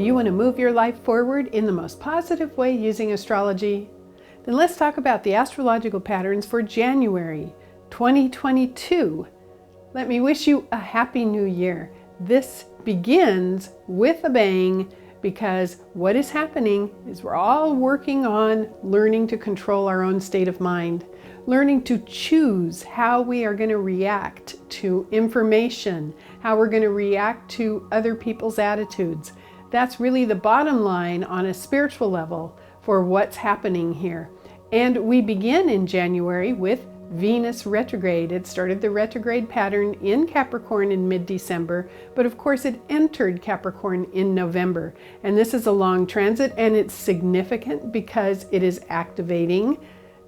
Do you want to move your life forward in the most positive way using astrology? Then let's talk about the astrological patterns for January 2022. Let me wish you a happy new year. This begins with a bang because what is happening is we're all working on learning to control our own state of mind, learning to choose how we are going to react to information, how we're going to react to other people's attitudes. That's really the bottom line on a spiritual level for what's happening here. And we begin in January with Venus retrograde. It started the retrograde pattern in Capricorn in mid-December, but of course it entered Capricorn in November. And this is a long transit, and it's significant because it is activating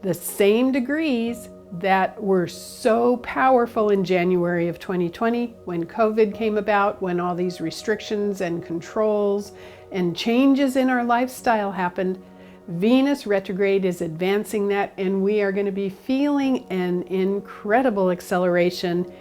the same degrees that were so powerful in January of 2020 when COVID came about, when all these restrictions and controls and changes in our lifestyle happened. Venus retrograde is advancing that, and we are going to be feeling an incredible acceleration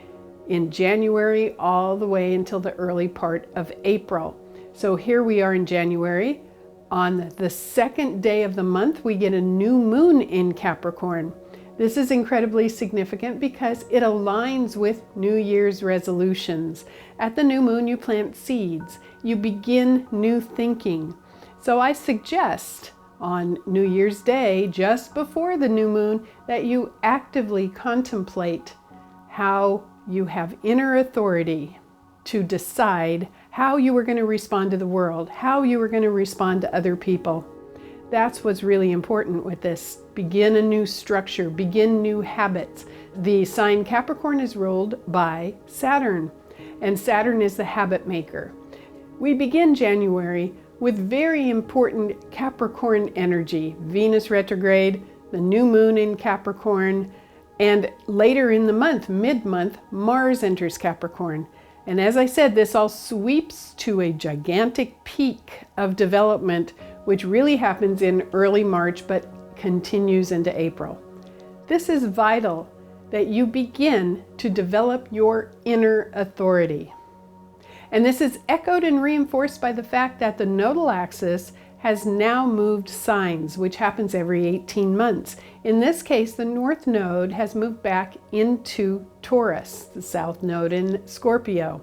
in January all the way until the early part of April. So here we are in January. On the second day of the month, we get a new moon in Capricorn. This is incredibly significant because it aligns with New Year's resolutions. At the new moon, you plant seeds. You begin new thinking. So I suggest on New Year's Day, just before the new moon, that you actively contemplate how you have inner authority to decide how you are going to respond to the world, how you are going to respond to other people. That's what's really important with this. Begin a new structure, begin new habits. The sign Capricorn is ruled by Saturn, and Saturn is the habit maker. We begin January with very important Capricorn energy, Venus retrograde, the new moon in Capricorn, and later in the month, mid-month, Mars enters Capricorn. And as I said, this all sweeps to a gigantic peak of development, which really happens in early March, but continues into April. This is vital that you begin to develop your inner authority. And this is echoed and reinforced by the fact that the nodal axis has now moved signs, which happens every 18 months. In this case, the north node has moved back into Taurus, the south node in Scorpio.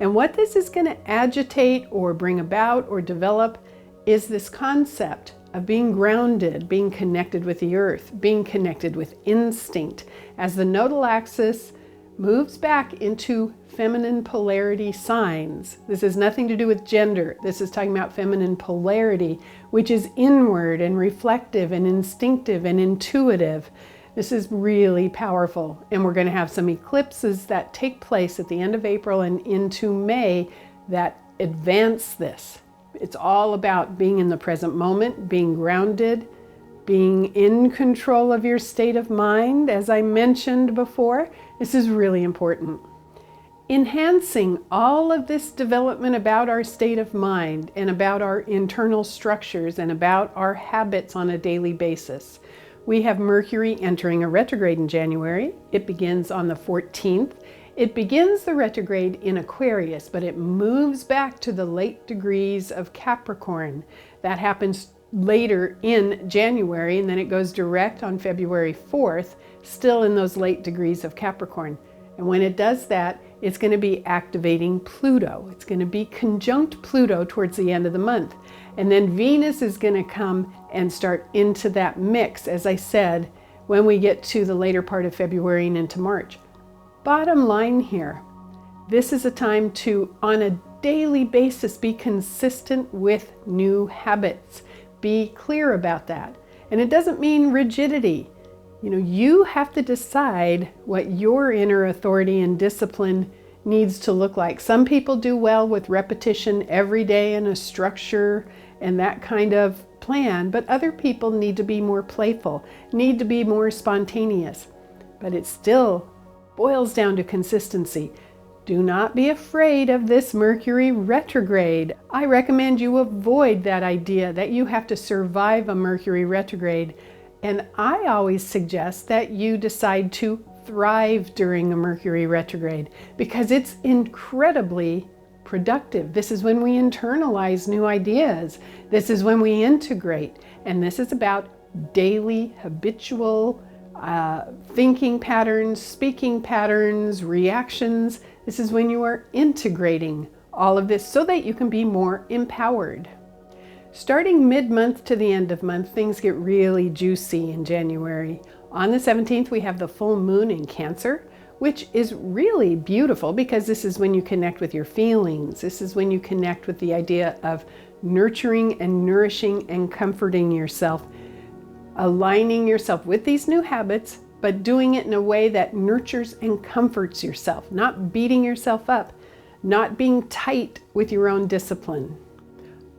And what this is going to agitate or bring about or develop is this concept of being grounded, being connected with the earth, being connected with instinct. As the nodal axis moves back into feminine polarity signs. This has nothing to do with gender. This is talking about feminine polarity, which is inward and reflective and instinctive and intuitive. This is really powerful. And we're going to have some eclipses that take place at the end of April and into May that advance this. It's all about being in the present moment, being grounded, being in control of your state of mind, as I mentioned before. This is really important. Enhancing all of this development about our state of mind and about our internal structures and about our habits on a daily basis. We have Mercury entering a retrograde in January. It begins on the 14th. It begins the retrograde in Aquarius, but it moves back to the late degrees of Capricorn. That happens later in January, and then it goes direct on February 4th, still in those late degrees of Capricorn. And when it does that, it's going to be activating Pluto. It's going to be conjunct Pluto towards the end of the month. And then Venus is going to come and start into that mix, as I said, when we get to the later part of February and into March. Bottom line here, this is a time to, on a daily basis, be consistent with new habits. Be clear about that. And it doesn't mean rigidity. You have to decide what your inner authority and discipline needs to look like. Some people do well with repetition every day and a structure and that kind of plan, but other people need to be more playful, need to be more spontaneous. But it still boils down to consistency. Do not be afraid of this Mercury retrograde. I recommend you avoid that idea that you have to survive a Mercury retrograde. And I always suggest that you decide to thrive during a Mercury retrograde because it's incredibly productive. This is when we internalize new ideas. This is when we integrate. And this is about daily, habitual thinking patterns, speaking patterns, reactions. This is when you are integrating all of this so that you can be more empowered. Starting mid-month to the end of month, things get really juicy in January. On the 17th, we have the full moon in Cancer, which is really beautiful because this is when you connect with your feelings. This is when you connect with the idea of nurturing and nourishing and comforting yourself, aligning yourself with these new habits, but doing it in a way that nurtures and comforts yourself, not beating yourself up, not being tight with your own discipline.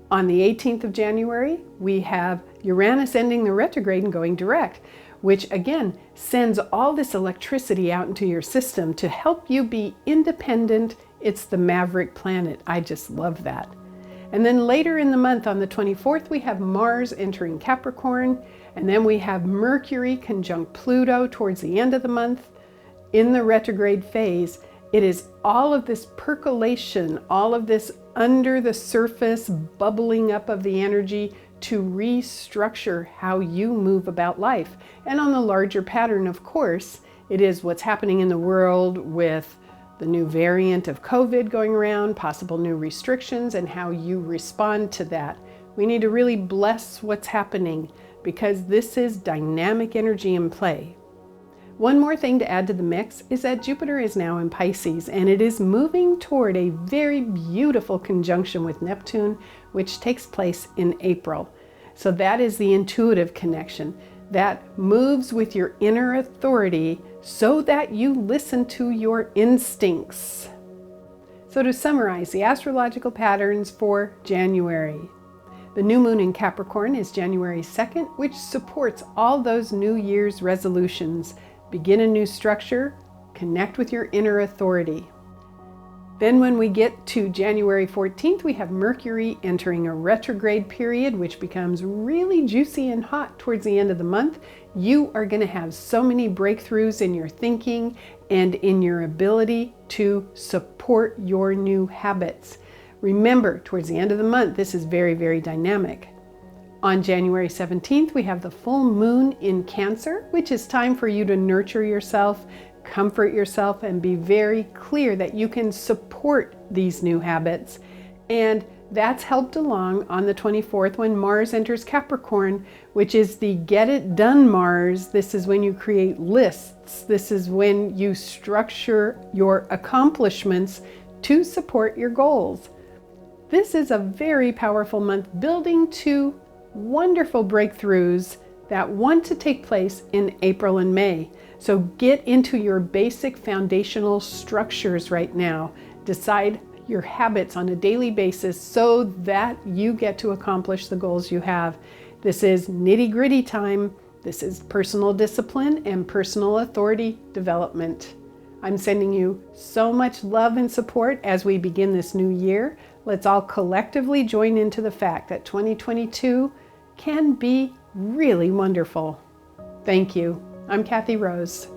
On the 18th of January, we have Uranus ending the retrograde and going direct, which again sends all this electricity out into your system to help you be independent. It's the maverick planet. I just love that. And then later in the month, on the 24th, we have Mars entering Capricorn, and then we have Mercury conjunct Pluto towards the end of the month in the retrograde phase. It is all of this percolation, all of this under the surface bubbling up of the energy to restructure how you move about life. And on the larger pattern, of course, it is what's happening in the world with the new variant of COVID going around, possible new restrictions, and how you respond to that. We need to really bless what's happening because this is dynamic energy in play. One more thing to add to the mix is that Jupiter is now in Pisces and it is moving toward a very beautiful conjunction with Neptune, which takes place in April. So that is the intuitive connection that moves with your inner authority so that you listen to your instincts. So to summarize the astrological patterns for January, the new moon in Capricorn is January 2nd, which supports all those New Year's resolutions. Begin a new structure, connect with your inner authority. Then when we get to January 14th, we have Mercury entering a retrograde period, which becomes really juicy and hot towards the end of the month. You are going to have so many breakthroughs in your thinking and in your ability to support your new habits. Remember, towards the end of the month, this is very, very dynamic. On January 17th, we have the full moon in Cancer, which is time for you to nurture yourself, comfort yourself, and be very clear that you can support these new habits. And that's helped along on the 24th when Mars enters Capricorn, which is the get it done Mars. This is when you create lists. This is when you structure your accomplishments to support your goals. This is a very powerful month building to wonderful breakthroughs that want to take place in April and May. So get into your basic foundational structures right now. Decide your habits on a daily basis so that you get to accomplish the goals you have. This is nitty-gritty time. This is personal discipline and personal authority development. I'm sending you so much love and support as we begin this new year. Let's all collectively join into the fact that 2022 can be really wonderful. Thank you. I'm Kathy Rose.